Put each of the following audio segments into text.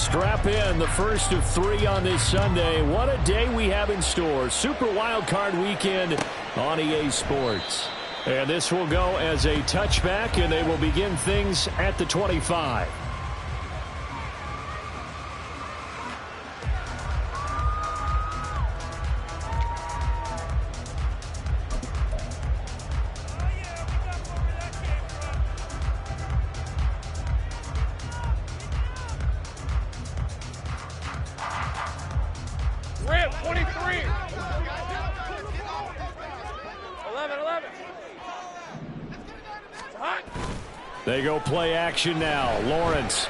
Strap in, the first of 3 on this Sunday. What a day we have in store. Super Wild Card Weekend on EA Sports. And this will go as a touchback, and they will begin things at the 25. Rip, 23. 11. Hot. They go play action now. Lawrence.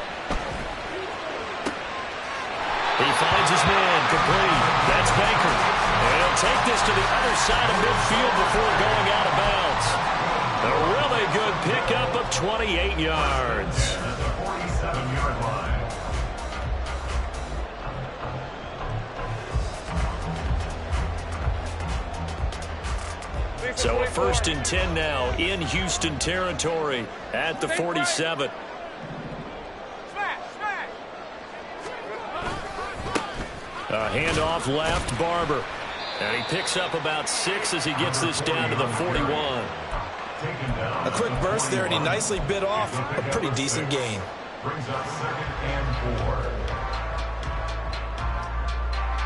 He finds his man, complete. That's Baker. And he'll take this to the other side of midfield before going out of bounds. A really good pickup of 28 yards. At the 47-yard line. So a 1st and 10 now in Houston territory at the 47. A handoff left, Barber. And he picks up about 6 as he gets this down to the 41. A quick burst there, and he nicely bit off a pretty decent gain. Brings up 2nd and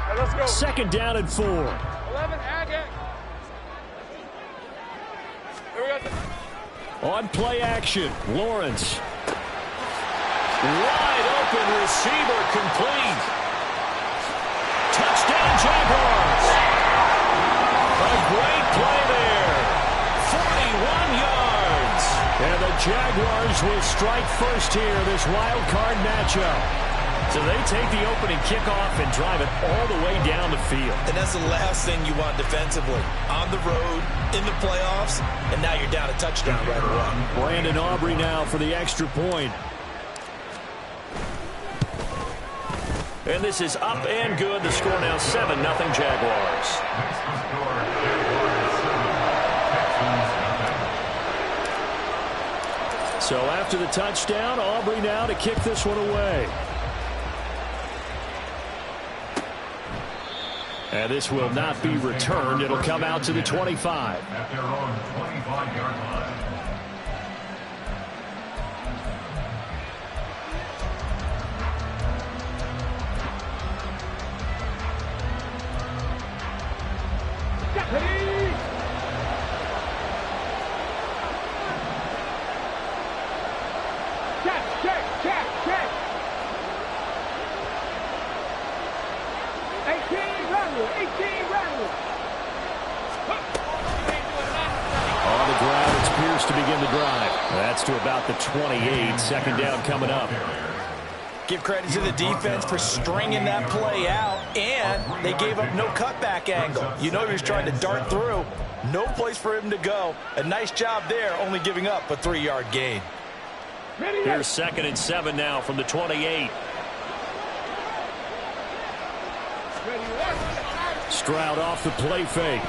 4. Let's go. 2nd down and 4. 11, Agate. On play action, Lawrence. Wide open receiver, complete. Touchdown, Jaguars. A great play there. 41 yards. And the Jaguars will strike first here, this wild card matchup. So they take the opening kickoff and drive it all the way down the field. And that's the last thing you want defensively. On the road, in the playoffs, and now you're down a touchdown right away. Brandon Aubrey now for the extra point. And this is up and good. The score now 7-0 Jaguars. Next to score, Jaguars 7, Texans 0. So after the touchdown, Aubrey now to kick this one away. And this will not be returned. It'll come out to the 25. At their own 25-yard line. Check. 18 Randall. On the ground, it's Pierce to begin the drive. That's to about the 28. 2nd down coming up. Give credit to the defense for stringing that play out, and they gave up no cutback angle. You know he was trying to dart through. No place for him to go. A nice job there, only giving up a 3-yard gain. Here's 2nd and 7 now from the 28. Stroud off the play fake.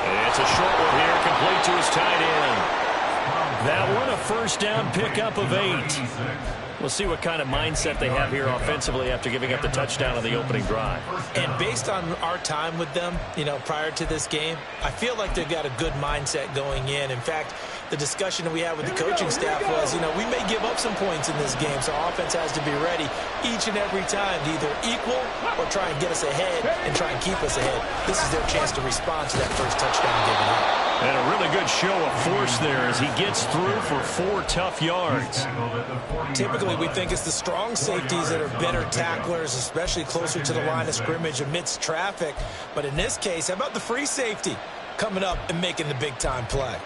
And it's a short one here, complete to his tight end. That one a 1st down pickup of 8. We'll see what kind of mindset they have here offensively after giving up the touchdown on the opening drive. And based on our time with them, prior to this game, I feel like they've got a good mindset going in. In fact, the discussion that we had with the coaching staff was, we may give up some points in this game, so our offense has to be ready each and every time to either equal or try and get us ahead and try and keep us ahead. This is their chance to respond to that first touchdown given up. And a really good show of force there as he gets through for 4 tough yards. Typically, we think it's the strong safeties that are better tacklers, especially closer to the line of scrimmage amidst traffic. But in this case, how about the free safety coming up and making the big-time play?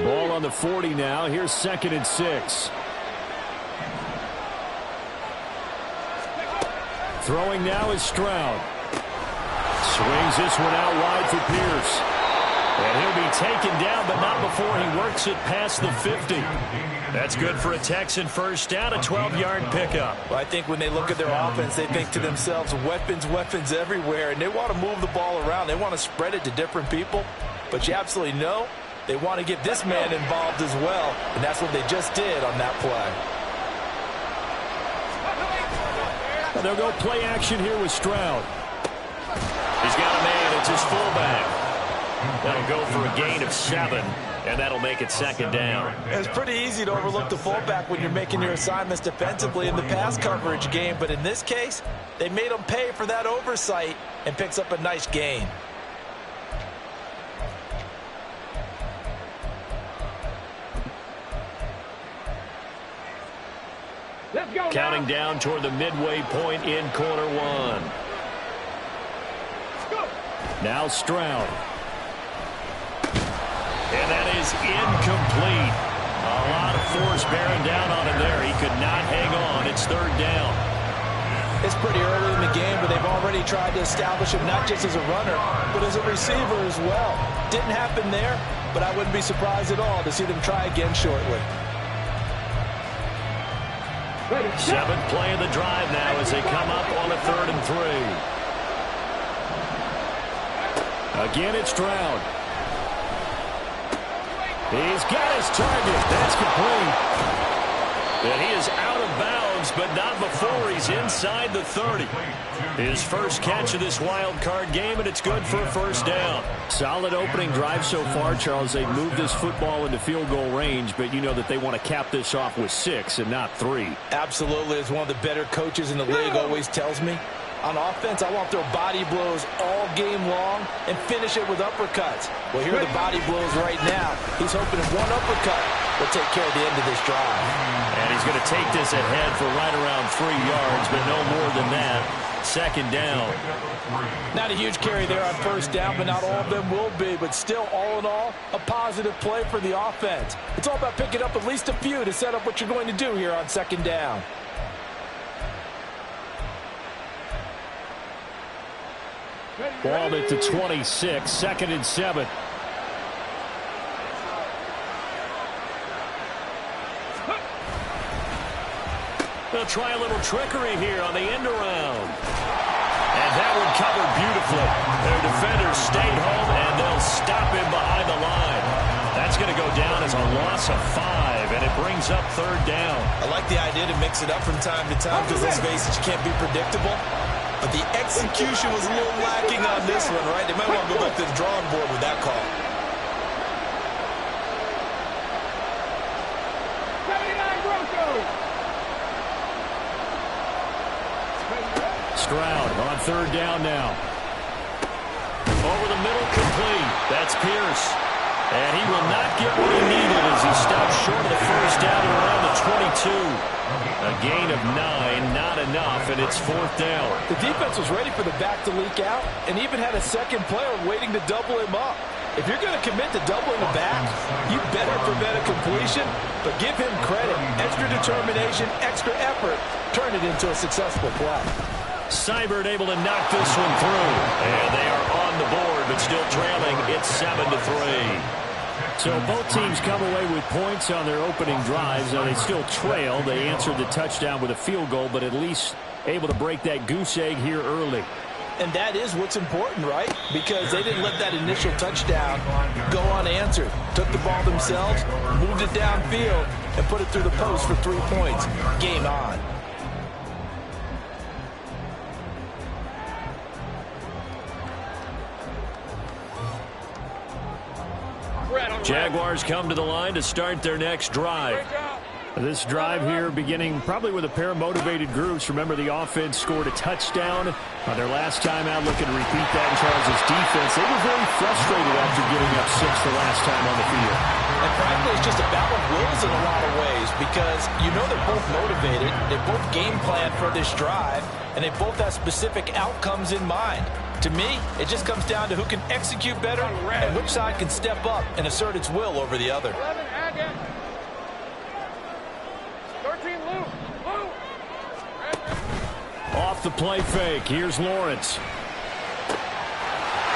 Ball on the 40 now. Here's 2nd and 6. Throwing now is Stroud. Swings this one out wide for Pierce. And he'll be taken down, but not before he works it past the 50. That's good for a Texan 1st down, a 12-yard pickup. Well, I think when they look at their offense, they think to themselves, weapons everywhere, and they want to move the ball around. They want to spread it to different people. But you absolutely know they want to get this man involved as well, and that's what they just did on that play. And they'll go play action here with Stroud. He's got a man. It's his fullback. That'll go for a gain of 7, and that'll make it second down. It's pretty easy to overlook the fullback when you're making your assignments defensively in the pass coverage game, but in this case, they made him pay for that oversight and picks up a nice gain. Let's go Counting now. down toward the midway point in quarter 1. Go. Now Stroud. And that is incomplete. A lot of force bearing down on him there. He could not hang on. It's third down. It's pretty early in the game, but they've already tried to establish him not just as a runner, but as a receiver as well. Didn't happen there, but I wouldn't be surprised at all to see them try again shortly. Ready, set. 7th play of the drive now as they come up on a 3rd and 3. Again, it's Stroud. He's got his target. That's complete. And he is out of bounds, but not before he's inside the 30. His first catch of this wild card game, and it's good for a first down. Solid opening drive so far, Charles. They've moved this football into field goal range, but you know that they want to cap this off with 6 and not 3. Absolutely. As one of the better coaches in the league always tells me, on offense, I want to throw body blows all game long and finish it with uppercuts. Well, here are the body blows right now. He's hoping that one uppercut will take care of the end of this drive. And he's going to take this ahead for right around 3 yards, but no more than that. Second down. Not a huge carry there on first down, but not all of them will be. But still, all in all, a positive play for the offense. It's all about picking up at least a few to set up what you're going to do here on second down. Ball at the 26, 2nd and 7. They'll try a little trickery here on the end around. And that one covered beautifully. Their defenders stayed home, and they'll stop him behind the line. That's going to go down as a loss of 5, and it brings up 3rd down. I like the idea to mix it up from time to time because let's face it, you can't be predictable. But the execution was a little lacking on this one, right? They might want to go back to the drawing board with that call. 79 Broncos. Stroud on 3rd down now. Over the middle, complete. That's Pierce. And he will not get what he needed as he stops short of the first down around the 22. A gain of 9, not enough, and it's 4th down. The defense was ready for the back to leak out and even had a second player waiting to double him up. If you're going to commit to doubling the back, you better prevent a completion, but give him credit. Extra determination, extra effort, turn it into a successful play. Seibert able to knock this one through. And they are on the board, but still trailing. It's 7-3. So both teams come away with points on their opening drives. Now they still trail. They answered the touchdown with a field goal, but at least able to break that goose egg here early. And that is what's important, right? Because they didn't let that initial touchdown go unanswered. Took the ball themselves, moved it downfield, and put it through the post for 3 points. Game on. Jaguars come to the line to start their next drive. This drive here beginning probably with a pair of motivated groups. Remember, the offense scored a touchdown on their last time out. Looking to repeat that in Charles' defense. They were very frustrated after giving up 6 the last time on the field. And frankly, it's just a battle of wills in a lot of ways because you know they're both motivated. They both game plan for this drive, and they both have specific outcomes in mind. To me, it just comes down to who can execute better and which side can step up and assert its will over the other. 11 Agate. 13 Luke. Luke. Off the play fake. Here's Lawrence.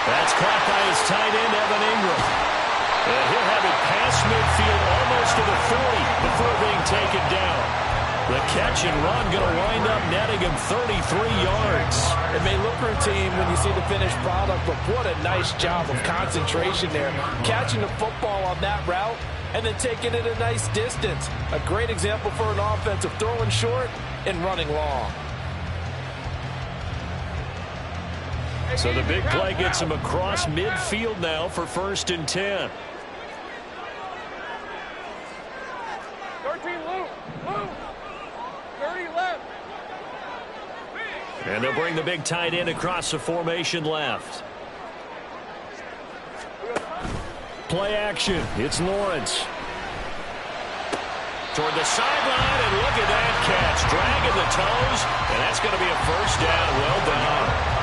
That's caught by his tight end, Evan Ingram. And he'll have it past midfield almost to the 40 before being taken down. The catch and run going to wind up netting him 33 yards. It may look routine when you see the finished product, but what a nice job of concentration there. Catching the football on that route and then taking it a nice distance. A great example for an offense of throwing short and running long. So the big play gets him across midfield now for 1st and 10. 13 loop. 30 left. And they'll bring the big tight end across the formation left. Play action. It's Lawrence. Toward the sideline, and look at that catch. Dragging the toes, and that's going to be a 1st down. Well done.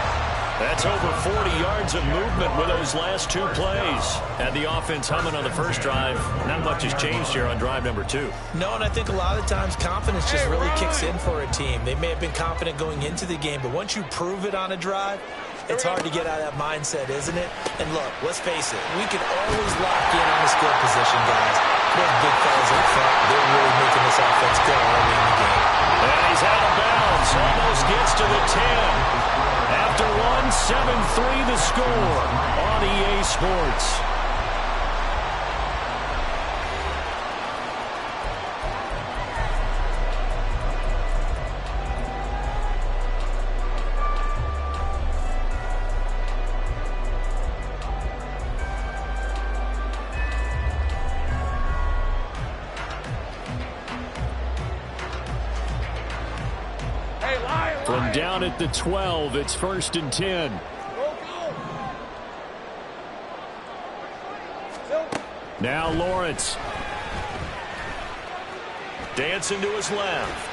That's over 40 yards of movement with those last 2 plays. And the offense humming on the first drive. Not much has changed here on drive number 2. No, and I think a lot of times confidence just really kicks in for a team. They may have been confident going into the game, but once you prove it on a drive, it's hard to get out of that mindset, isn't it? And look, let's face it, we can always lock in on a skill position, guys. Those big fellas up front, they're really making this offense go early in the game. And he's out of bounds. Almost gets to the 10. After 7-3 the score on EA Sports. From down at the 12, it's 1st and 10. Now Lawrence. Dancing to his left.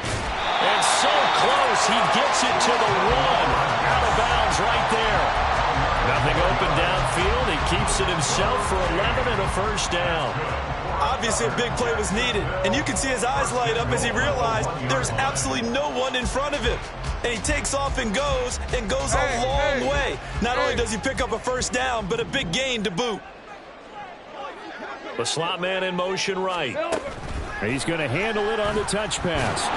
And so close, he gets it to the 1. Out of bounds right there. Nothing open downfield. He keeps it himself for 11 and a 1st down. Obviously, a big play was needed, and you can see his eyes light up as he realized there's absolutely no one in front of him. And he takes off and goes a long way. Not only does he pick up a 1st down, but a big gain to boot. The slot man in motion right. He's going to handle it on the touch pass.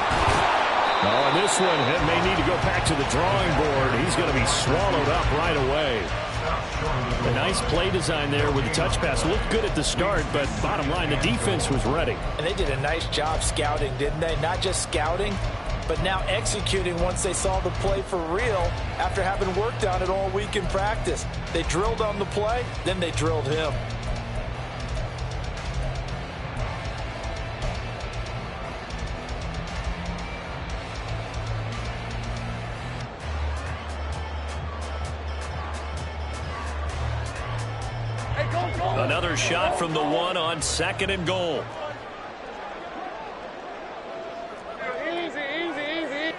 Oh, and this one may need to go back to the drawing board. He's going to be swallowed up right away. A nice play design there with the touch pass. Looked good at the start, but bottom line, the defense was ready. And they did a nice job scouting, didn't they? Not just scouting, but now executing once they saw the play for real after having worked on it all week in practice. They drilled on the play, then they drilled him. Another shot from the 1 on 2nd and goal. Easy.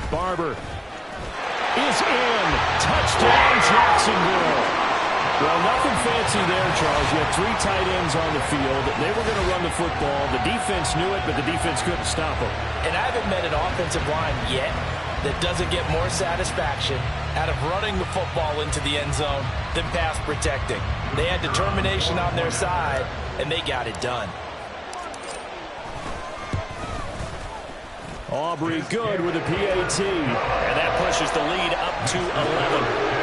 Barber is in. Touchdown, Jacksonville. Well, nothing fancy there, Charles. You had 3 tight ends on the field. They were going to run the football. The defense knew it, but the defense couldn't stop them. And I haven't met an offensive line yet that doesn't get more satisfaction out of running the football into the end zone than pass protecting. They had determination on their side, and they got it done. Aubrey good with a PAT. And that pushes the lead up to 11.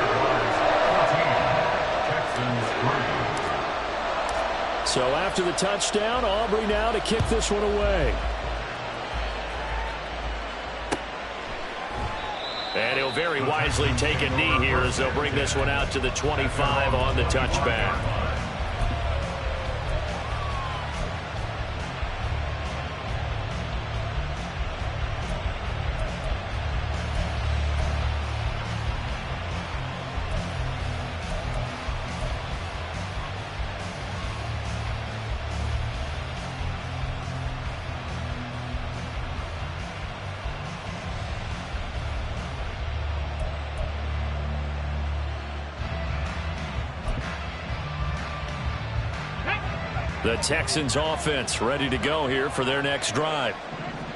So after the touchdown, Aubrey now to kick this one away. And he'll very wisely take a knee here as they'll bring this one out to the 25 on the touchback. The Texans offense ready to go here for their next drive.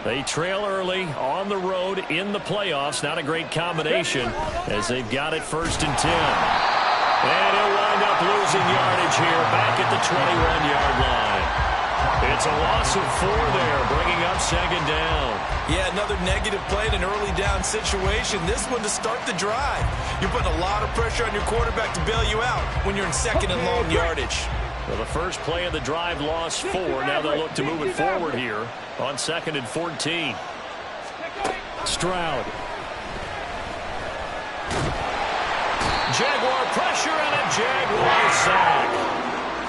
They trail early on the road in the playoffs. Not a great combination as they've got it 1st and 10. And he'll wind up losing yardage here back at the 21-yard line. It's a loss of 4 there, bringing up 2nd down. Yeah, another negative play in an early down situation. This one to start the drive. You're putting a lot of pressure on your quarterback to bail you out when you're in 2nd and long yardage. Well, the first play of the drive lost 4. Now they'll look to move it forward here on 2nd and 14. Stroud. Jaguar pressure and a Jaguar sack.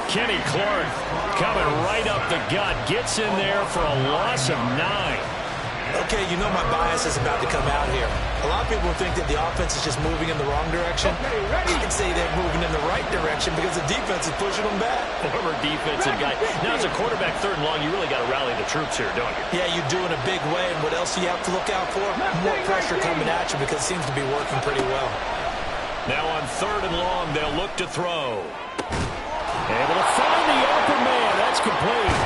Kenny Clark coming right up the gut. Gets in there for a loss of 9. Okay, you know my bias is about to come out here. A lot of people think that the offense is just moving in the wrong direction. I'd say they're moving in the right direction because the defense is pushing them back. Former defensive guy. Now, as a quarterback, 3rd and long, you really got to rally the troops here, don't you? Yeah, you do in a big way. And what else do you have to look out for? More pressure coming at you because it seems to be working pretty well. Now on 3rd and long, they'll look to throw. Able to find the open man. That's complete.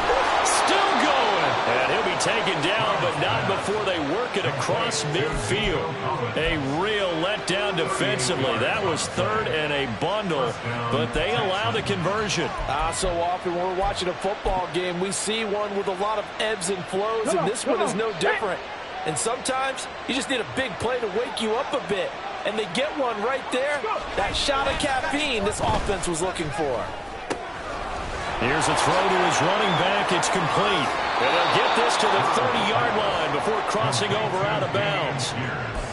Still going. And he'll be taken down, but not before they work it across midfield. A real letdown defensively. That was 3rd and a bundle, but they allow the conversion. So often when we're watching a football game, we see one with a lot of ebbs and flows, and this one is no different. And sometimes you just need a big play to wake you up a bit. And they get one right there. That shot of caffeine this offense was looking for. Here's a throw to his running back. It's complete. And they'll get this to the 30-yard line before crossing over out of bounds.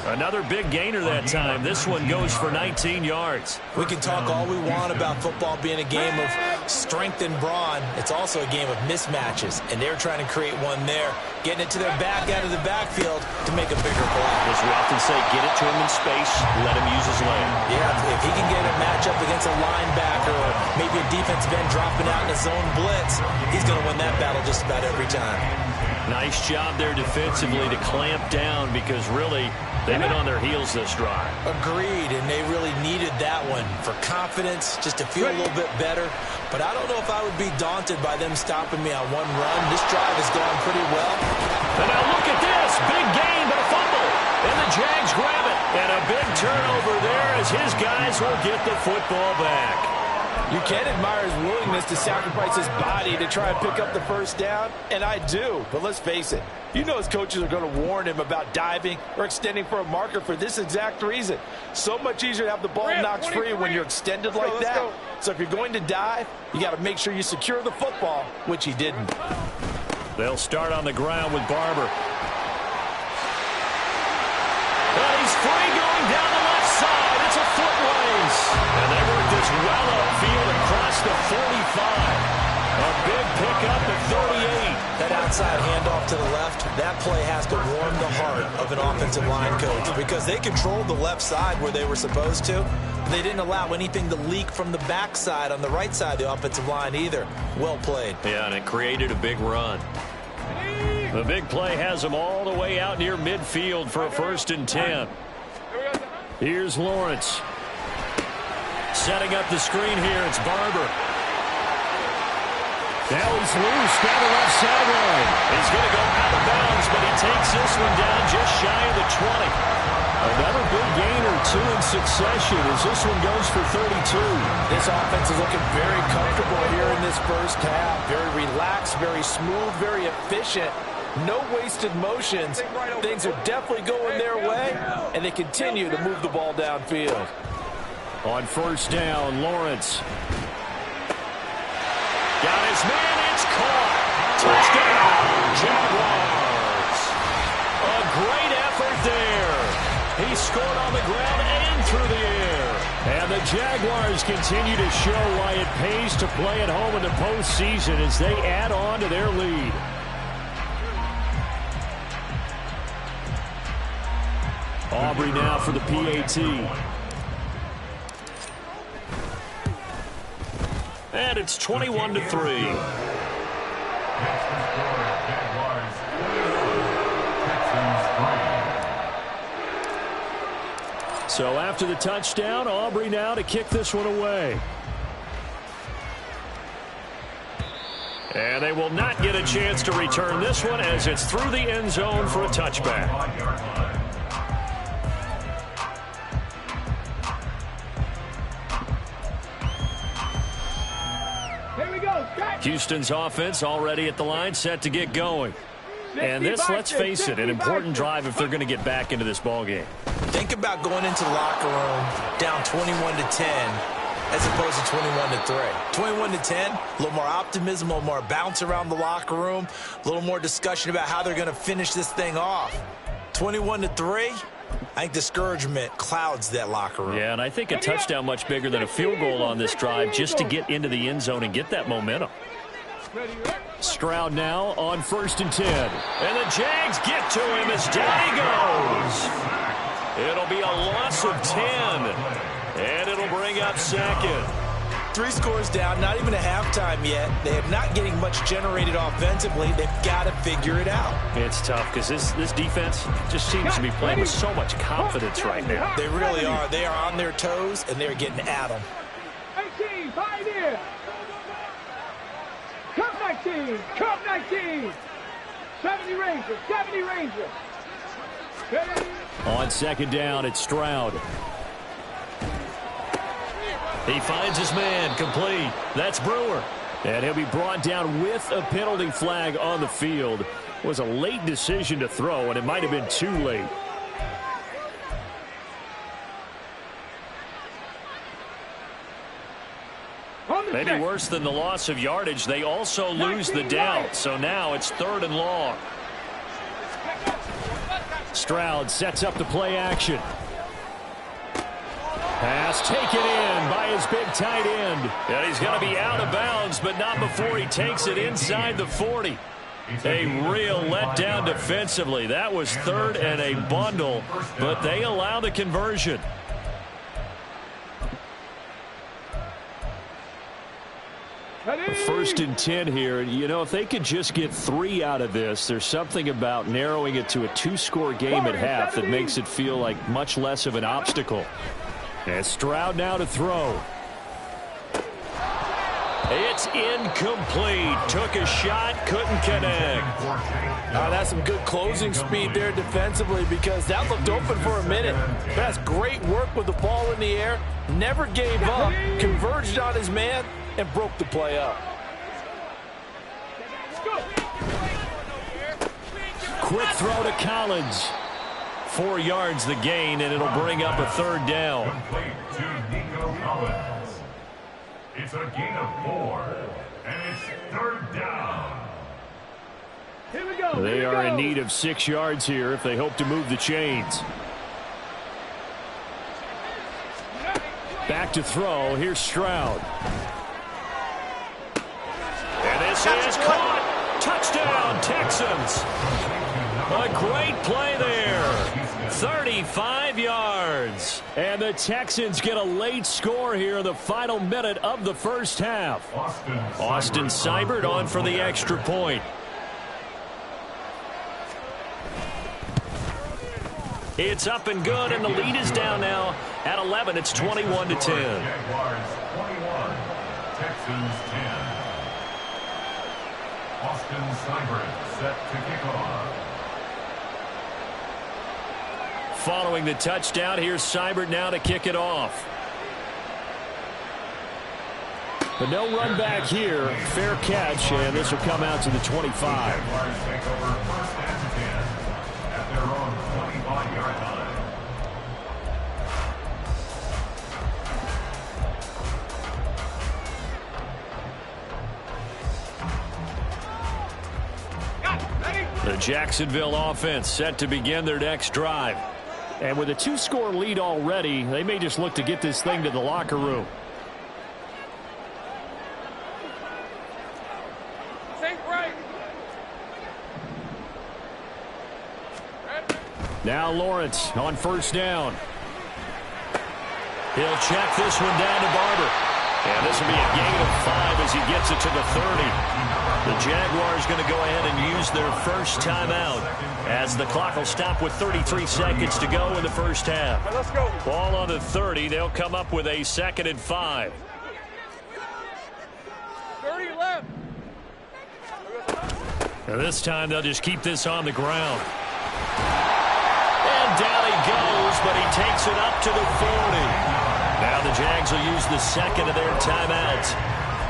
Another big gainer that time. This one goes for 19 yards. We can talk all we want about football being a game of strength and brawn. It's also a game of mismatches, and they're trying to create one there, getting it to their back out of the backfield to make a bigger play. As we often say, get it to him in space, let him use his leg. Yeah, if he can get a matchup against a linebacker or maybe a defensive end dropping out in a zone blitz, he's going to win that battle just about every time. Nice job there defensively to clamp down because really they've been on their heels this drive. Agreed, and they really needed that one for confidence, just to feel a little bit better. But I don't know if I would be daunted by them stopping me on one run. This drive has gone pretty well. And now look at this. Big gain, but a fumble. And the Jags grab it. And a big turnover there as his guys will get the football back. You can admire his willingness to sacrifice his body to try and pick up the first down, and I do. But let's face it, you know his coaches are going to warn him about diving or extending for a marker for this exact reason. So much easier to have the ball knocked free when you're extended like that. So if you're going to dive, you got to make sure you secure the football, which he didn't. They'll start on the ground with Barber. And he's free going down the left side. It's a foot race. And they work this well upfield across the 45. A big pickup at 38. That outside handoff to the left, that play has to warm the heart of an offensive line coach because they controlled the left side where they were supposed to. They didn't allow anything to leak from the backside on the right side of the offensive line either. Well played. Yeah, and it created a big run. The big play has them all the way out near midfield for a 1st and 10. Here's Lawrence. Setting up the screen here, it's Barber. Now he's loose down the left sideline. He's going to go out of bounds, but he takes this one down just shy of the 20. Another big gain or 2 in succession as this one goes for 32. This offense is looking very comfortable here in this first half. Very relaxed, very smooth, very efficient. No wasted motions. Things are definitely going their way, and they continue to move the ball downfield. On 1st down, Lawrence. Got his man, it's caught. Touchdown, Jaguars. A great effort there. He scored on the ground and through the air. And the Jaguars continue to show why it pays to play at home in the postseason as they add on to their lead. Aubrey now for the PAT. And it's 21-3. So after the touchdown, Aubrey now to kick this one away. And they will not get a chance to return this one as it's through the end zone for a touchback. Houston's offense already at the line, set to get going. And this, let's face it, an important drive if they're going to get back into this ballgame. Think about going into the locker room down 21-10 as opposed to 21-3. 21-10, a little more optimism, a little more bounce around the locker room, a little more discussion about how they're going to finish this thing off. 21-3, I think discouragement clouds that locker room. Yeah, and I think a touchdown much bigger than a field goal on this drive just to get into the end zone and get that momentum. Stroud now on 1st and 10. And the Jags get to him as down he goes. It'll be a loss of 10. And it'll bring up 2nd. 3 scores down, not even a halftime yet. They are not getting much generated offensively. They've got to figure it out. It's tough because this defense just seems to be playing with so much confidence right now. They really are. They are on their toes, and they're getting at them. 18, pioneer. Cup 19, Cup 19. 70 Rangers, 70 Rangers. On 2nd down, it's Stroud. He finds his man, complete. That's Brewer. And he'll be brought down with a penalty flag on the field. It was a late decision to throw, and it might have been too late. Maybe worse than the loss of yardage, they also lose the down. So now it's 3rd and long. Stroud sets up the play action. Pass taken in by his big tight end. And he's going to be out of bounds, but not before he takes it inside the 40. A real letdown defensively. That was 3rd and a bundle, but they allow the conversion. First and 10 here. You know, if they could just get 3 out of this, there's something about narrowing it to a 2-score game at half that makes it feel like much less of an obstacle. And Stroud now to throw. It's incomplete. Took a shot, couldn't connect. That's some good closing speed there defensively because that looked open for a minute. That's great work with the ball in the air. Never gave up. Converged on his man and broke the play up. Quick throw to Collins. 4 yards the gain, and it'll bring up a 3rd down. It's a gain of 4, and it's 3rd down. Here we go. They are in need of 6 yards here if they hope to move the chains. Back to throw. Here's Stroud. And this is caught. Touchdown, Texans. A great play there. 35 yards. And the Texans get a late score here in the final minute of the first half. Austin Seibert on for the extra point. It's up and good, and the lead is down now at 11. It's 21-10. Jaguars 21, Texans 10. Austin Seibert set to kick off. Following the touchdown, here's Seibert now to kick it off. But no run back here. Fair catch, and this will come out to the 25. Jaguars take over 1st and 10 at their own 25-yard line. The Jacksonville offense set to begin their next drive. And with a 2-score lead already, they may just look to get this thing to the locker room. Now Lawrence on 1st down. He'll check this one down to Barber. And this will be a gain of 5 as he gets it to the 30. The Jaguars going to go ahead and use their first timeout as the clock will stop with 33 seconds to go in the first half. Let's go. Ball on the 30. They'll come up with a 2nd and 5. 30 left. And this time they'll just keep this on the ground. And down he goes, but he takes it up to the 40. Now the Jags will use the 2nd of their timeouts.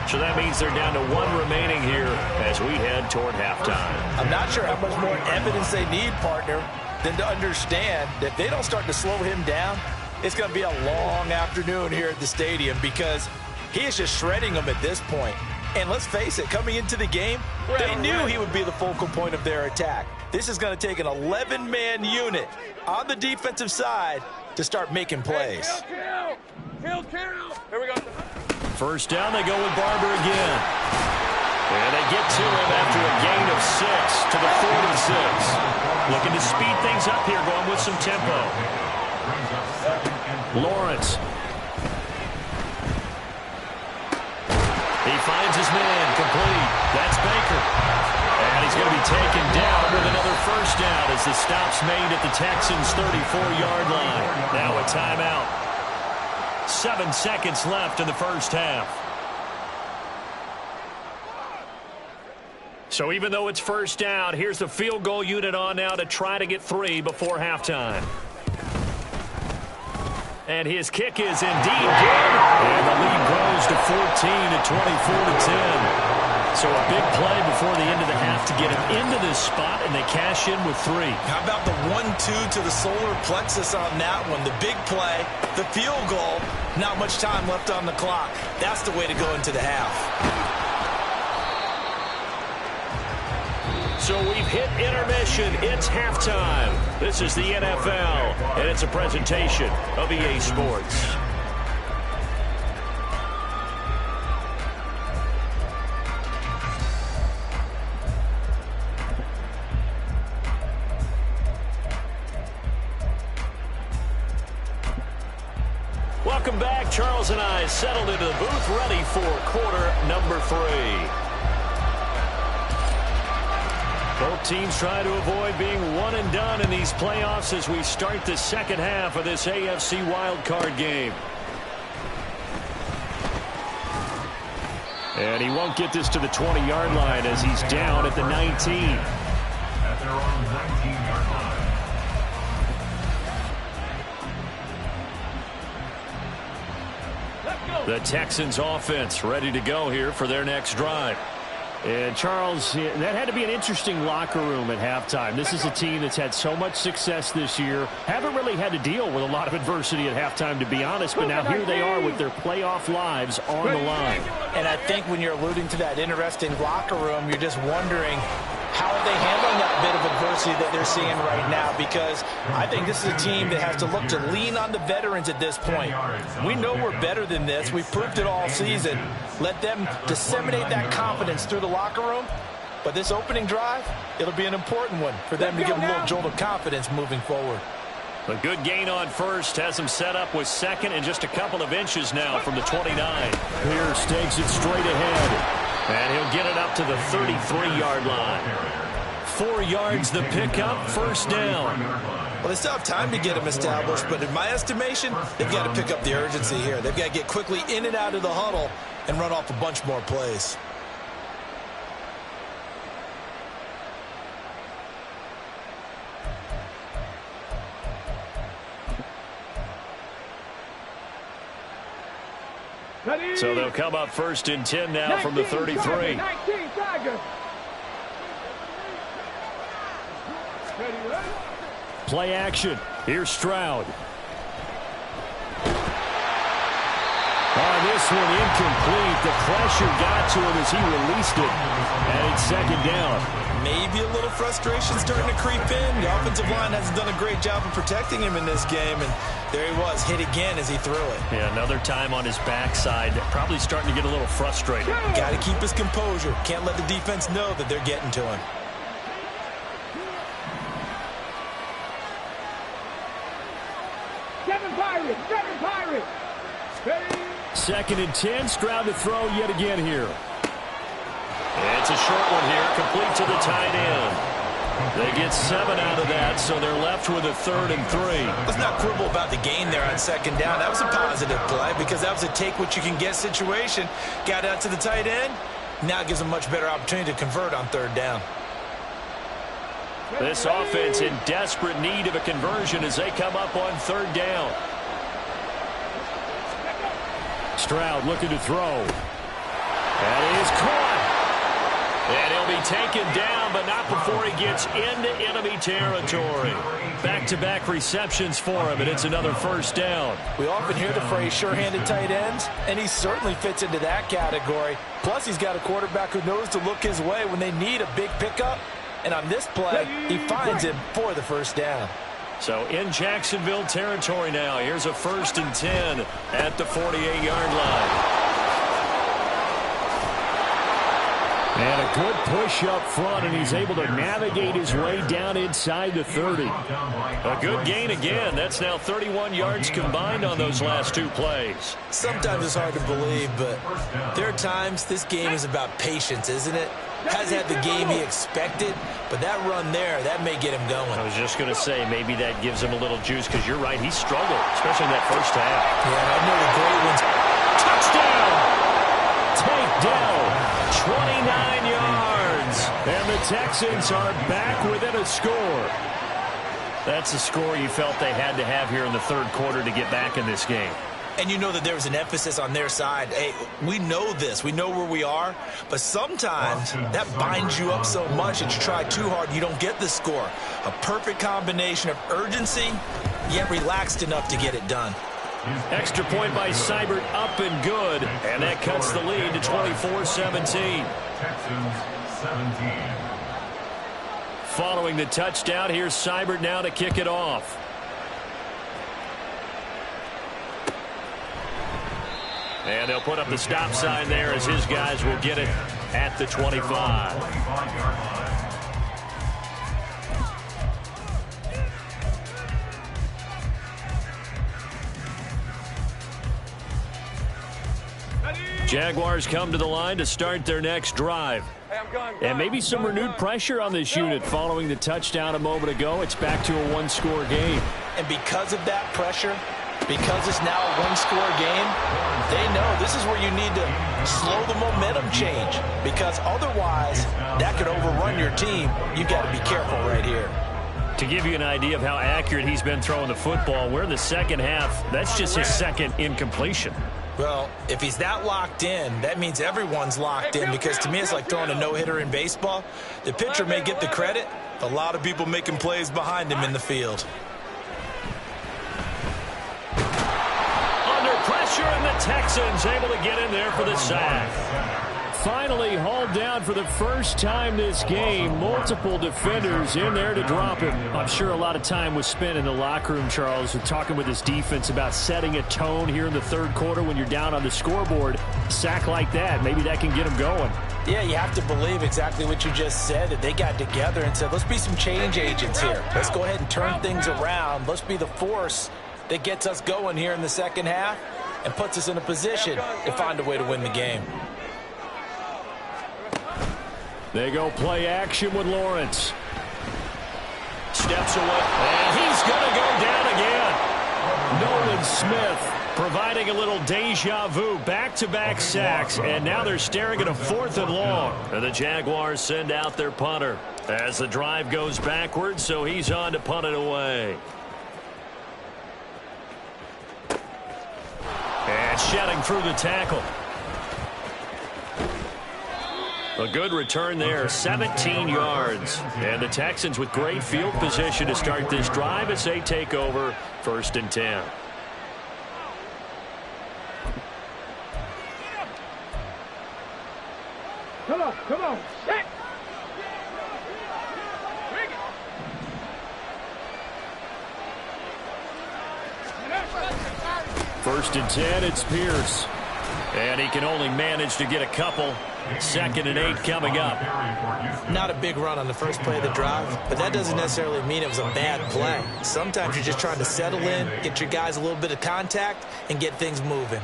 So that means they're down to 1 remaining here as we head toward halftime. I'm not sure how much more evidence they need, partner, than to understand that if they don't start to slow him down, it's going to be a long afternoon here at the stadium because he is just shredding them at this point. And let's face it, coming into the game, they knew he would be the focal point of their attack. This is going to take an 11-man unit on the defensive side to start making plays. Kill. Here we go. First down, they go with Barber again. And they get to him after a gain of 6 to the 46. Looking to speed things up here, going with some tempo. Lawrence. He finds his man, complete. That's Baker. And he's going to be taken down with another first down as the stop's made at the Texans' 34-yard line. Now a timeout. 7 seconds left in the first half. So even though it's first down, here's the field goal unit on now to try to get 3 before halftime. And his kick is indeed good. And the lead grows to 14 at 24-10. So a big play before the end of the half to get him into this spot, and they cash in with 3. How about the 1-2 to the solar plexus on that one? The big play, the field goal, not much time left on the clock. That's the way to go into the half. So we've hit intermission. It's halftime. This is the NFL, and it's a presentation of EA Sports. Welcome back. Charles and I settled into the booth, ready for quarter number 3. Both teams try to avoid being one and done in these playoffs as we start the second half of this AFC wildcard game. And he won't get this to the 20-yard line as he's down at the 19. At their own 19-yard line. The Texans offense ready to go here for their next drive. And, Charles, that had to be an interesting locker room at halftime. This is a team that's had so much success this year. Haven't really had to deal with a lot of adversity at halftime, to be honest. But now here they are with their playoff lives on the line. And I think when you're alluding to that interesting locker room, you're just wondering how are they handling that bit of adversity that they're seeing right now, because I think this is a team that has to look to lean on the veterans at this point. We know we're better than this. We've proved it all season. Let them disseminate that confidence through the locker room. But this opening drive, it'll be an important one for them to give them a little jolt of confidence moving forward. A good gain on first has him set up with second and just a couple of inches now from the 29. Pierce takes it straight ahead. And he'll get it up to the 33-yard line. 4 yards the pickup, first down. Well, they still have time to get him established, but in my estimation, they've got to pick up the urgency here. They've got to get quickly in and out of the huddle and run off a bunch more plays. So they'll come up first and 10 now from the 33. Play action. Here's Stroud. On this one, incomplete. The pressure got to him as he released it. And it's second down. Maybe a little frustration starting to creep in. The offensive line hasn't done a great job of protecting him in this game. And there he was, hit again as he threw it. Yeah, another time on his backside. Probably starting to get a little frustrated. Got to keep his composure. Can't let the defense know that they're getting to him. Seven Pirates. Second and 10. Stroud to throw yet again here. It's a short one here, complete to the tight end. They get 7 out of that, so they're left with a 3rd and 3. Let's not quibble about the gain there on second down. That was a positive play because that was a take-what-you-can-get situation. Got out to the tight end. Now it gives them a much better opportunity to convert on 3rd down. This offense in desperate need of a conversion as they come up on 3rd down. Stroud looking to throw. That is caught. And he'll be taken down, but not before he gets into enemy territory. Back-to-back receptions for him, and it's another first down. We often hear the phrase sure-handed tight ends, and he certainly fits into that category. Plus, he's got a quarterback who knows to look his way when they need a big pickup. And on this play, he finds him for the first down. So in Jacksonville territory now. Here's a 1st and 10 at the 48-yard line. And a good push up front, and he's able to navigate his way down inside the 30. A good gain again. That's now 31 yards combined on those last 2 plays. Sometimes it's hard to believe, but there are times this game is about patience, isn't it? Hasn't had the game he expected, but that run there, that may get him going. I was just going to say, maybe that gives him a little juice, because you're right, he struggled, especially in that first half. Yeah, I know the great ones. Touchdown! Takedown! 29 yards. And the Texans are back within a score. That's a score you felt they had to have here in the 3rd quarter to get back in this game. And you know that there was an emphasis on their side. Hey, we know this. We know where we are. But sometimes that binds you up so much that you try too hard and you don't get the score. A perfect combination of urgency, yet relaxed enough to get it done. Extra point by Seibert, up and good. And that cuts the lead to 24-17. Texans 17. Following the touchdown, here's Seibert now to kick it off. And they'll put up the stop sign there as his guys will get it at the 25. Jaguars come to the line to start their next drive. And maybe some renewed pressure on this unit following the touchdown a moment ago. It's back to a 1-score game. And because of that pressure, because it's now a 1-score game, they know this is where you need to slow the momentum change, because otherwise that could overrun your team. You've got to be careful right here. To give you an idea of how accurate he's been throwing the football, we're in the second half. That's just his 2nd incompletion. Well, if he's that locked in, that means everyone's locked in, because to me it's like throwing a no-hitter in baseball. The pitcher may get the credit, a lot of people making plays behind him in the field. Under pressure, and the Texans able to get in there for the sack. Finally hauled down for the first time this game. Multiple defenders in there to drop him. I'm sure a lot of time was spent in the locker room, Charles, with talking with his defense about setting a tone here in the 3rd quarter when you're down on the scoreboard. Sack like that, maybe that can get him going. Yeah, you have to believe exactly what you just said, that they got together and said, let's be some change agents here. Let's go ahead and turn things around. Let's be the force that gets us going here in the 2nd half and puts us in a position to find a way to win the game. They go play action with Lawrence. Steps away, and he's going to go down again. Nolan Smith providing a little deja vu, back-to-back sacks, and now they're staring at a 4th and long. And the Jaguars send out their punter as the drive goes backwards, so he's on to punt it away. And shedding through the tackle. A good return there, 17 yards. And the Texans with great field position to start this drive as they take over 1st and 10. Come on. Set. 1st and 10, it's Pierce. And he can only manage to get a couple. 2nd and 8 coming up. Not a big run on the first play of the drive, but that doesn't necessarily mean it was a bad play. Sometimes you're just trying to settle in, get your guys a little bit of contact, and get things moving.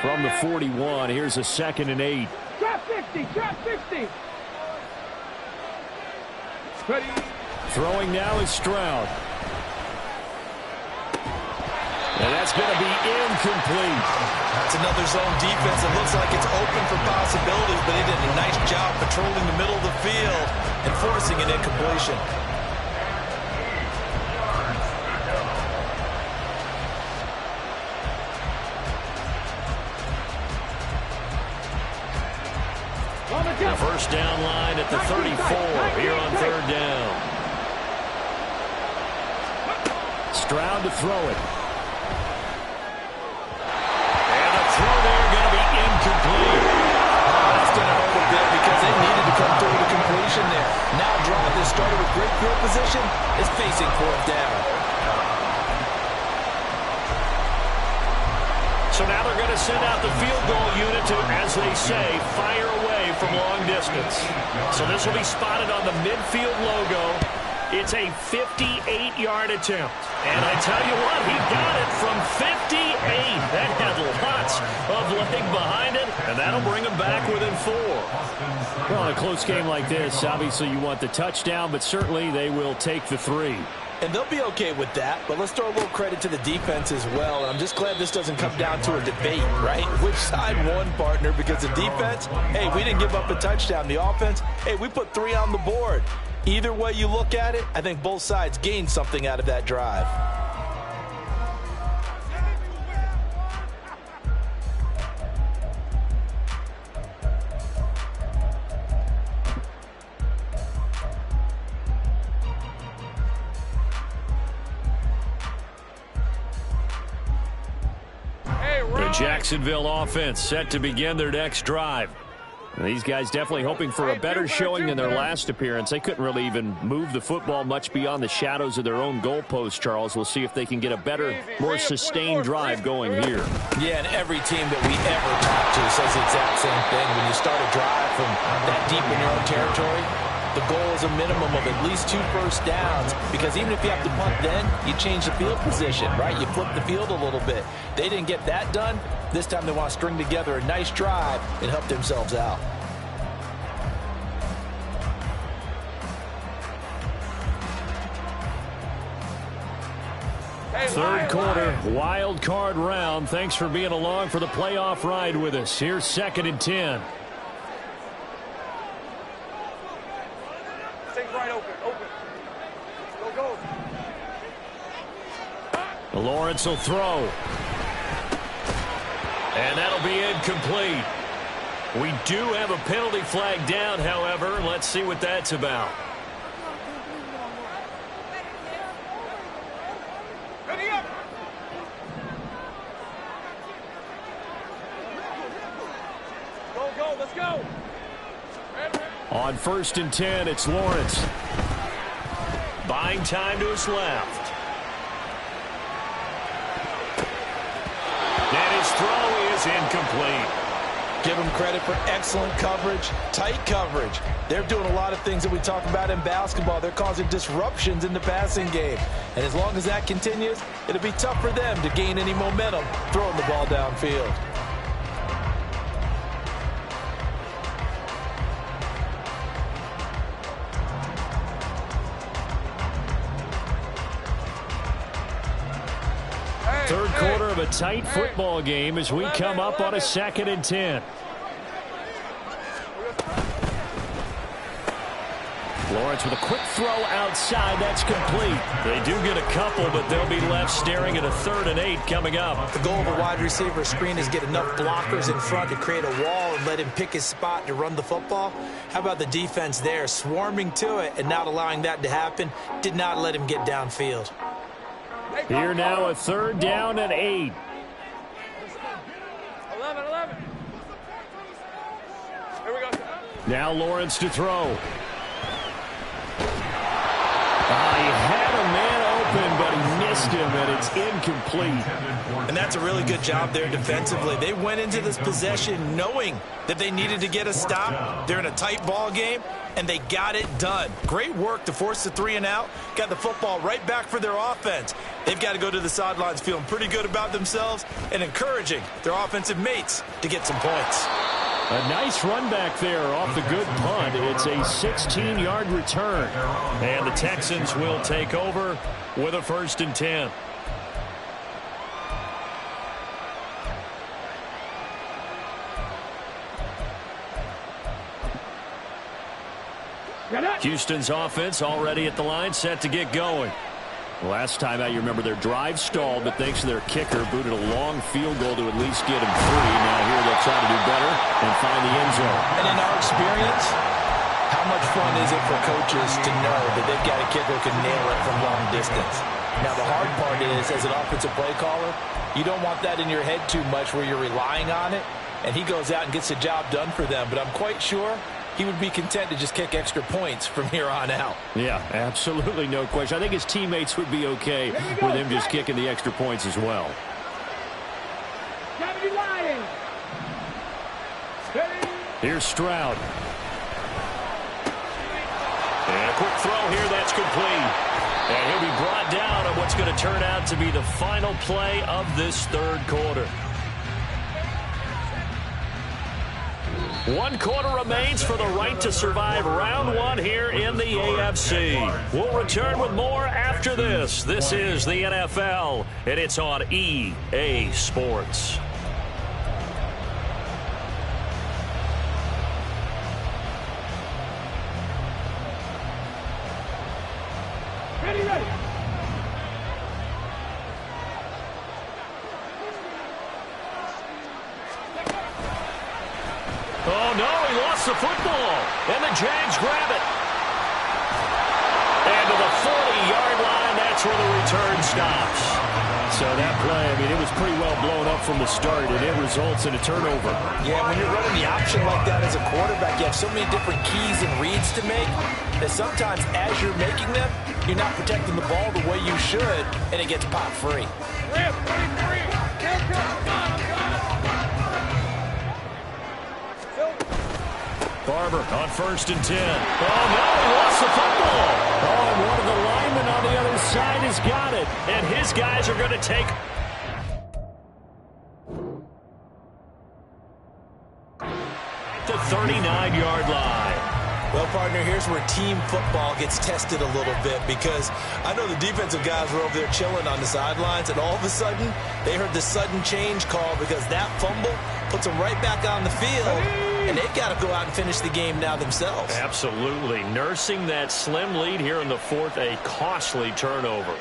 From the 41, here's a 2nd and 8. Drop 60. Ready. Throwing now is Stroud. And that's going to be incomplete. That's another zone defense. It looks like it's open for possibilities, but he did a nice job patrolling the middle of the field and forcing an incompletion. first down line at the 34 here on third down. Stroud to throw it. And the throw there going to be incomplete. That's going to hurt a bit because they needed to come through the completion there. Now a drive that started with great field position is facing fourth down. So now they're going to send out the field goal unit to, as they say, fire away from long distance. So this will be spotted on the midfield logo. It's a 58-yard attempt. And I tell you what, he got it from 58. That had lots of leg behind it, and that'll bring him back within 4. Well, in a close game like this, obviously you want the touchdown, but certainly they will take the 3. And they'll be okay with that, but let's throw a little credit to the defense as well. And I'm just glad this doesn't come down to a debate, right? Which side won, partner? Because the defense, hey, we didn't give up a touchdown. The offense, hey, we put 3 on the board. Either way you look at it, I think both sides gained something out of that drive. The Jacksonville offense set to begin their next drive. These guys definitely hoping for a better showing than their last appearance. They couldn't really even move the football much beyond the shadows of their own goalpost, Charles. We'll see if they can get a better, more sustained drive going here. Yeah, and every team that we ever talk to says the exact same thing. When you start a drive from that deep in your own territory, the goal is a minimum of at least 2 first downs, because even if you have to punt then, you change the field position, right? You flip the field a little bit. They didn't get that done. This time they want to string together a nice drive and help themselves out. Third quarter, wild card round. Thanks for being along for the playoff ride with us. Here's 2nd and 10. Stay right open. Go. Lawrence will throw. And that'll be incomplete. We do have a penalty flag down, however. Let's see what that's about. Ready up. Go, let's go. On 1st and 10, it's Lawrence. Buying time to his left. And his throw is incomplete. Give them credit for excellent coverage, tight coverage. They're doing a lot of things that we talk about in basketball. They're causing disruptions in the passing game. And as long as that continues, it'll be tough for them to gain any momentum throwing the ball downfield. Third quarter of a tight football game as we come up on a 2nd and 10. Lawrence with a quick throw outside. That's complete. They do get a couple, but they'll be left staring at a 3rd and 8 coming up. The goal of a wide receiver screen is get enough blockers in front to create a wall and let him pick his spot to run the football. How about the defense there, swarming to it and not allowing that to happen? Did not let him get downfield. Here now, a 3rd down and 8. 11. Here we go. Now Lawrence to throw. He had a man open, but he missed him, and it's incomplete. And that's a really good job there defensively. They went into this possession knowing that they needed to get a stop. They're in a tight ball game, and they got it done. Great work to force the 3 and out. Got the football right back for their offense. They've got to go to the sidelines feeling pretty good about themselves and encouraging their offensive mates to get some points. A nice run back there off the good punt. It's a 16-yard return. And the Texans will take over with a 1st and 10. Houston's offense already at the line, set to get going. Last time out, you remember their drive stalled, but thanks to their kicker, booted a long field goal to at least get him free. Now here they'll try to do better and find the end zone. And in our experience, how much fun is it for coaches to know that they've got a kicker who can nail it from long distance? Now, the hard part is, as an offensive play caller, you don't want that in your head too much where you're relying on it, and he goes out and gets the job done for them. But I'm quite sure he would be content to just kick extra points from here on out. Yeah, absolutely no question. I think his teammates would be okay with him just kicking the extra points as well. Here's Stroud. And a quick throw here, that's complete. And he'll be brought down on what's going to turn out to be the final play of this third quarter. 1 quarter remains for the right to survive round 1 here in the AFC. We'll return with more after this. This is the NFL, and it's on EA Sports. Ready. Oh, no, he lost the football. And the Jags grab it. And to the 40-yard line, that's where the return stops. So that play, I mean, it was pretty well blown up from the start, and it results in a turnover. Yeah, when you're running the option like that as a quarterback, you have so many different keys and reads to make that sometimes as you're making them, you're not protecting the ball the way you should, and it gets popped free. Barber on 1st and 10. Oh, no, he lost the football. Oh, and one of the linemen on the other side has got it. And his guys are going to take the 39-yard line. Well, partner, here's where team football gets tested a little bit, because I know the defensive guys were over there chilling on the sidelines, and all of a sudden, they heard the sudden change call because that fumble puts them right back on the field, and they've got to go out and finish the game now themselves. Absolutely. Nursing that slim lead here in the 4th, a costly turnover.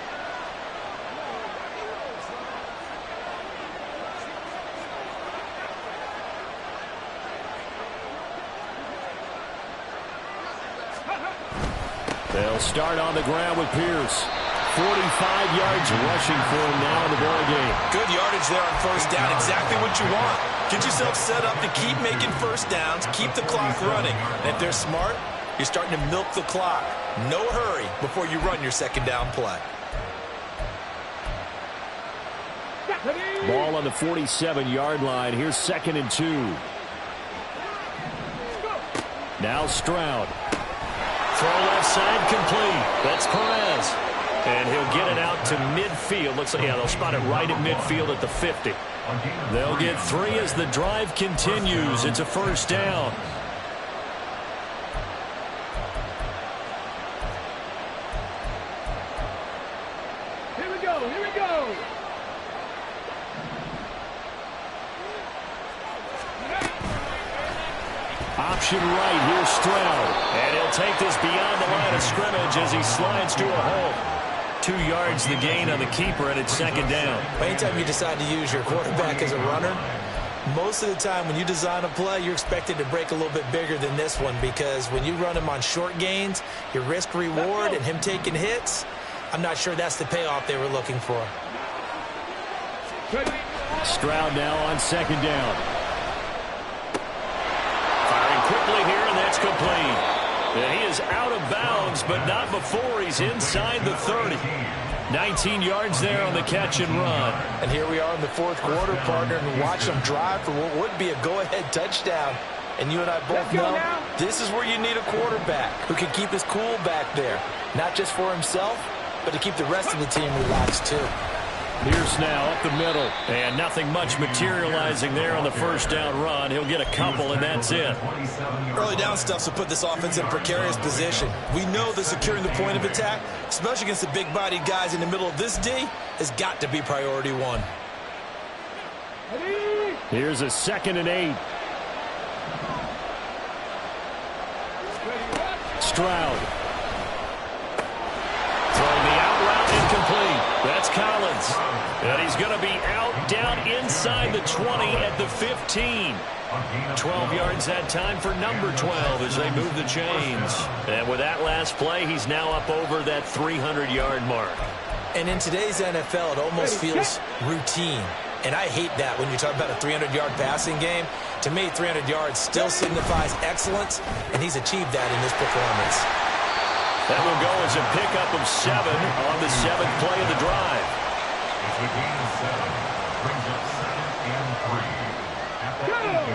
They'll start on the ground with Pierce. 45 yards rushing for him now in the ball game. Good yardage there on 1st down. Exactly what you want. Get yourself set up to keep making 1st downs, keep the clock running. And if they're smart, you're starting to milk the clock. No hurry before you run your 2nd down play. Ball on the 47-yard line. Here's 2nd and 2. Now Stroud. Throw left side complete. That's Perez. And he'll get it out to midfield. Looks like, yeah, they'll spot it right at midfield at the 50. They'll get 3 as the drive continues. It's a 1st down. Here we go. Option right, here's Stroud. And he'll take this beyond the line of scrimmage as he slides to a hole. 2 yards the gain on the keeper, and it's 2nd down. Anytime you decide to use your quarterback as a runner, most of the time when you design a play, you're expected to break a little bit bigger than this one, because when you run him on short gains, your risk-reward and him taking hits, I'm not sure that's the payoff they were looking for. Stroud now on 2nd down. Firing quickly here, and that's complete. And he is out of bounds, but not before he's inside the 30. 19 yards there on the catch and run. And here we are in the 4th quarter, partner, and watch them drive for what would be a go-ahead touchdown. And you and I both know this is where you need a quarterback who can keep his cool back there, not just for himself, but to keep the rest of the team relaxed too. Pierce now up the middle, and nothing much materializing there on the 1st down run. He'll get a couple, and that's it. Early down stuff's to put this offense in a precarious position. We know that securing the point of attack, especially against the big-bodied guys in the middle of this D, has got to be priority 1. Here's a 2nd and 8. Stroud. Throwing the out route incomplete. That's Collins. And he's going to be out down inside the 20 at the 15. 12 yards that time for number 12 as they move the chains. And with that last play, he's now up over that 300-yard mark. And in today's NFL, it almost feels routine. And I hate that when you talk about a 300-yard passing game. To me, 300 yards still signifies excellence, and he's achieved that in this performance. That will go as a pickup of 7 on the 7th play of the drive. It's a gain of 7. Brings up 2nd and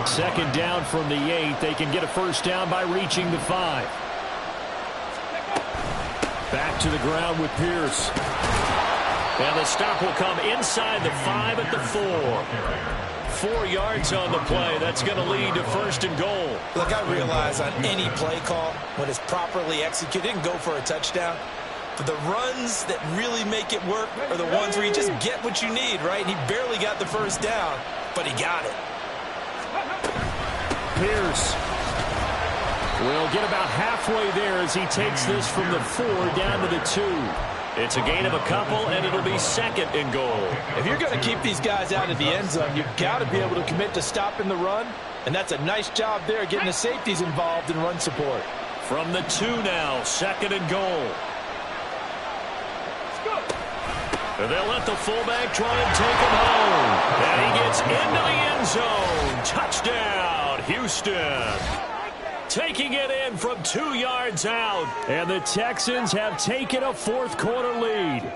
3. Second down from the 8. They can get a first down by reaching the 5. Back to the ground with Pierce. And the stop will come inside the 5 at the 4. 4 yards on the play. That's going to lead to 1st and goal. Look, I realize on any play call, when it's properly executed, it can go for a touchdown. But the runs that really make it work are the ones where you just get what you need, right? And he barely got the first down, but he got it. Pierce will get about halfway there as he takes this from the 4 down to the 2. It's a gain of a couple, and it'll be 2nd and goal. If you're going to keep these guys out of the end zone, you've got to be able to commit to stopping the run, and that's a nice job there getting the safeties involved in run support. From the 2 now, 2nd and goal. And they'll let the fullback try and take him home. And he gets into the end zone. Touchdown, Houston. Taking it in from 2 yards out. And the Texans have taken a 4th quarter lead.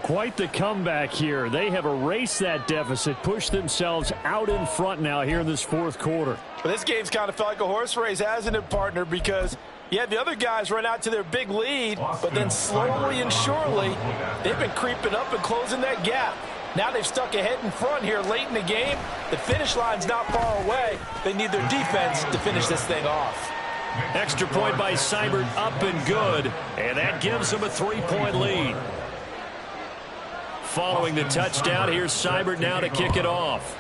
Quite the comeback here. They have erased that deficit, pushed themselves out in front now here in this 4th quarter. But this game's kind of felt like a horse race, hasn't it, partner? Because you had the other guys run out to their big lead, but then slowly and surely, they've been creeping up and closing that gap. Now they've stuck ahead in front here late in the game. The finish line's not far away. They need their defense to finish this thing off. Extra point by Seibert, up and good. And that gives them a 3-point lead. Following the touchdown, here's Seibert now to kick it off.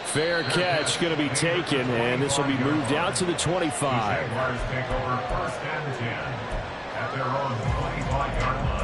Fair catch going to be taken, and this will be moved out to the 25. Jaguars take over 1st and 10 at their own 25-yard line.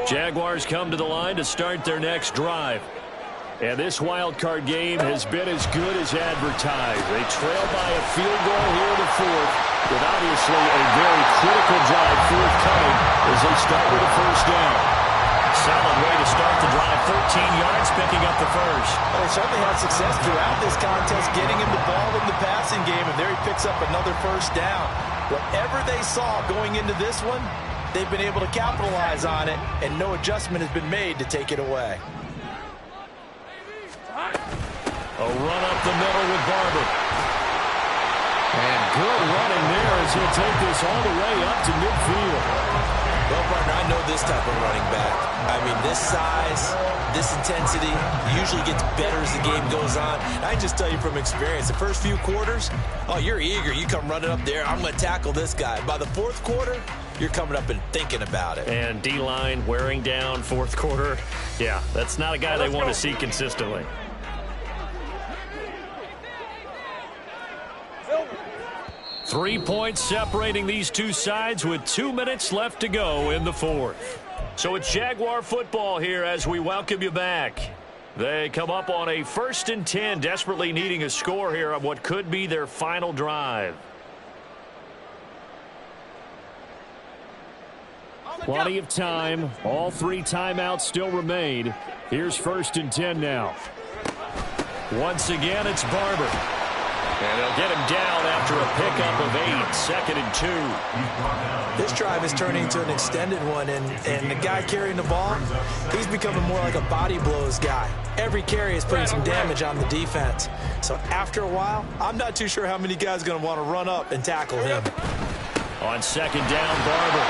Jaguars come to the line to start their next drive. And this wild card game has been as good as advertised. They trail by a field goal here in the 4th, with obviously a very critical drive forthcoming as they start with a first down. Solid way to start the drive, 13 yards, picking up the first. Well, they certainly had success throughout this contest, getting him the ball in the passing game, and there he picks up another first down. Whatever they saw going into this one, they've been able to capitalize on it, and no adjustment has been made to take it away. A run up the middle with Barber. And good running there as he'll take this all the way up to midfield. Well, partner, I know this type of running back. I mean, this size, this intensity usually gets better as the game goes on. I can just tell you from experience, the first few quarters, oh, you're eager. You come running up there, I'm going to tackle this guy. By the 4th quarter, you're coming up and thinking about it. And D-line wearing down 4th quarter. Yeah, that's not a guy they want to see consistently. Three points separating these two sides with 2 minutes left to go in the 4th. So it's Jaguar football here as we welcome you back. They come up on a 1st and 10, desperately needing a score here on what could be their final drive. Plenty of time. All 3 timeouts still remain. Here's 1st and 10 now. Once again, it's Barber. And they'll get him down after a pickup of 8, 2nd and 2. This drive is turning into an extended one, and the guy carrying the ball, he's becoming more like a body blows guy. Every carry is putting some damage on the defense. So after a while, I'm not too sure how many guys are going to want to run up and tackle him. On 2nd down, Barber.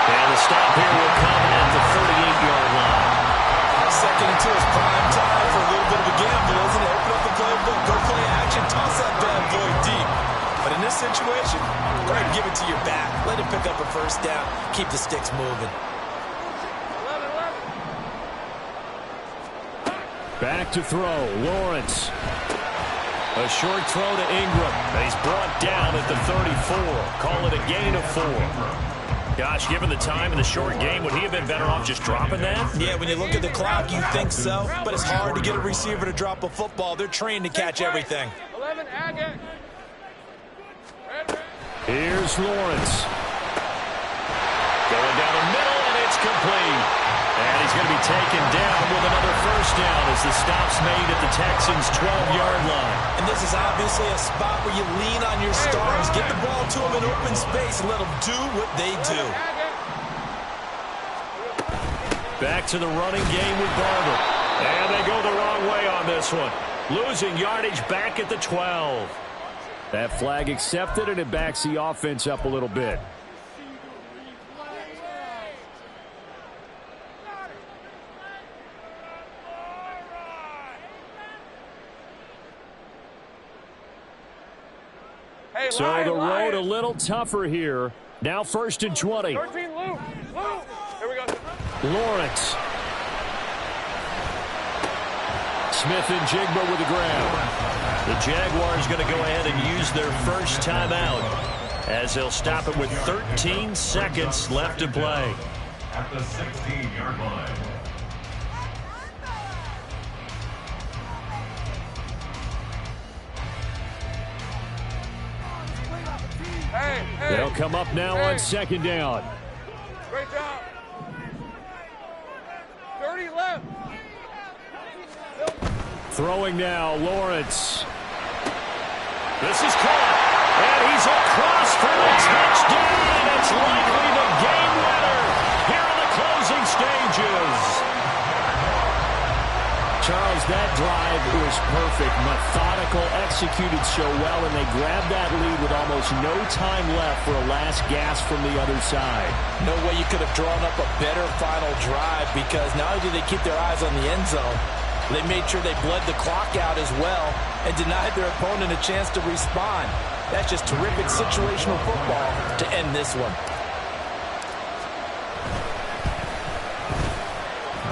And the stop here will come at the 38-yard line. 2nd and 2 is prime time for a little bit of a gamble, isn't it? Open up the playbook. playbook. Go play action, toss that bad boy deep. But in this situation, go ahead and give it to your back. Let him pick up a first down. Keep the sticks moving. Back to throw, Lawrence. A short throw to Ingram. He's brought down at the 34. Call it a gain of 4. Gosh, given the time in the short game, would he have been better off just dropping that? Yeah, when you look at the clock, you think so. But it's hard to get a receiver to drop a football. They're trained to catch everything. 11, Agate. Here's Lawrence. Going down the middle, and it's complete. And he's going to be taken down with another first down as the stop's made at the Texans' 12-yard line. And this is obviously a spot where you lean on your stars. Get the ball to them in open space and let them do what they do. Back to the running game with Barber. And they go the wrong way on this one. Losing yardage back at the 12. That flag accepted, and it backs the offense up a little bit. So the road a little tougher here. Now 1st and 20. 13, Luke. Luke. Here we go. Lawrence. Smith and Jigba with the grab. The Jaguars going to go ahead and use their first timeout as they'll stop it with 13 seconds left to play. At the 16-yard line. They'll come up now on 2nd down. Great job. 30 left. Throwing now, Lawrence. This is caught, and he's across for the touchdown, and it's likely the game winner here in the closing stages. Charles, that drive was perfect, methodical, executed so well, and they grabbed that lead with almost no time left for a last gasp from the other side. No way you could have drawn up a better final drive, because not only did they keep their eyes on the end zone, they made sure they bled the clock out as well and denied their opponent a chance to respond. That's just terrific situational football to end this one.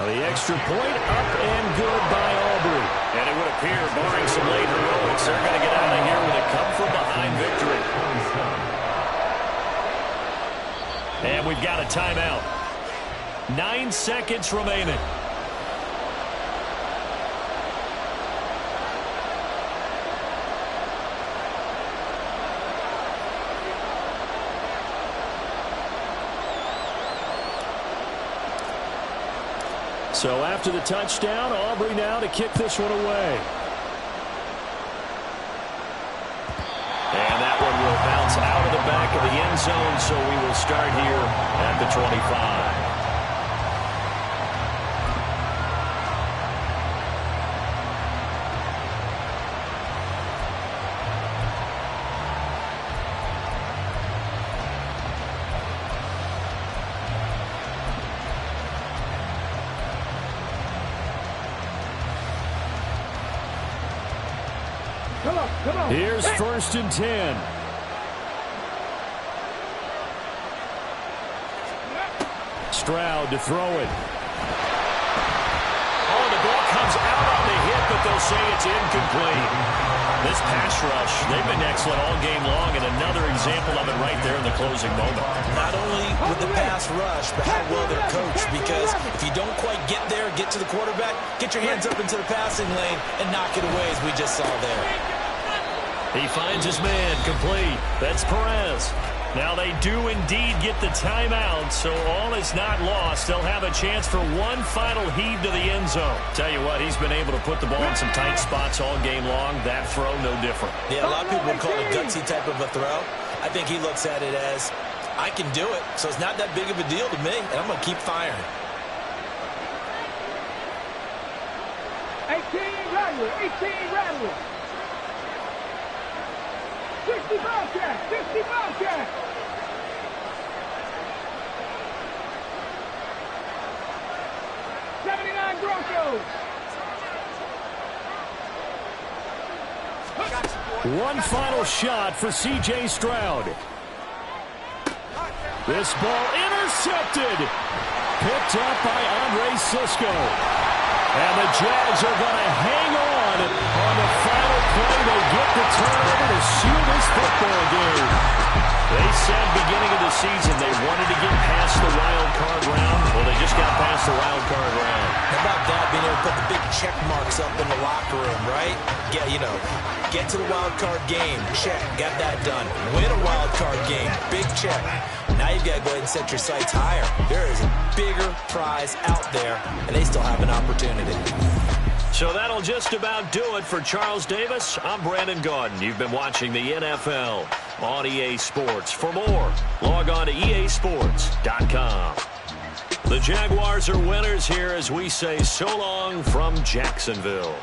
The extra point up and good by Aubrey. And it would appear, barring some late heroics, they're going to get out of here with a come-from-behind victory. And we've got a timeout. 9 seconds remaining. So after the touchdown, Aubrey now to kick this one away. And that one will bounce out of the back of the end zone, so we will start here at the 25. Come on. Here's 1st and 10. Stroud to throw it. Oh, the ball comes out on the hit, but they'll say it's incomplete. This pass rush, they've been excellent all game long, and another example of it right there in the closing moment. Not only with the pass rush, but how well they're coached, because if you don't quite get there, get to the quarterback, get your hands up into the passing lane and knock it away, as we just saw there. He finds his man, complete. That's Perez. Now they do indeed get the timeout, so all is not lost. They'll have a chance for one final heave to the end zone. Tell you what, he's been able to put the ball in some tight spots all game long. That throw, no different. Yeah, a lot of people would call it a gutsy type of a throw. I think he looks at it as, I can do it, so it's not that big of a deal to me, and I'm going to keep firing. 18 Rattler. 60 Bobcat. 79 Broncos. One final shot for C.J. Stroud. This ball intercepted. Picked up by Andre Sisco. And the Jags are going to hang on the final play. They get the turnover to seal this football game. They said beginning of the season they wanted to get past the wild card round. Well, they just got past the wild card round. How about that, being able to put the big check marks up in the locker room, right? Get to the wild card game. Check. Got that done. Win a wild card game. Big check. Now you've got to go ahead and set your sights higher. There is a bigger prize out there, and they still have an opportunity. So that'll just about do it for Charles Davis. I'm Brandon Gaudin. You've been watching the NFL on EA Sports. For more, log on to easports.com. The Jaguars are winners here as we say so long from Jacksonville.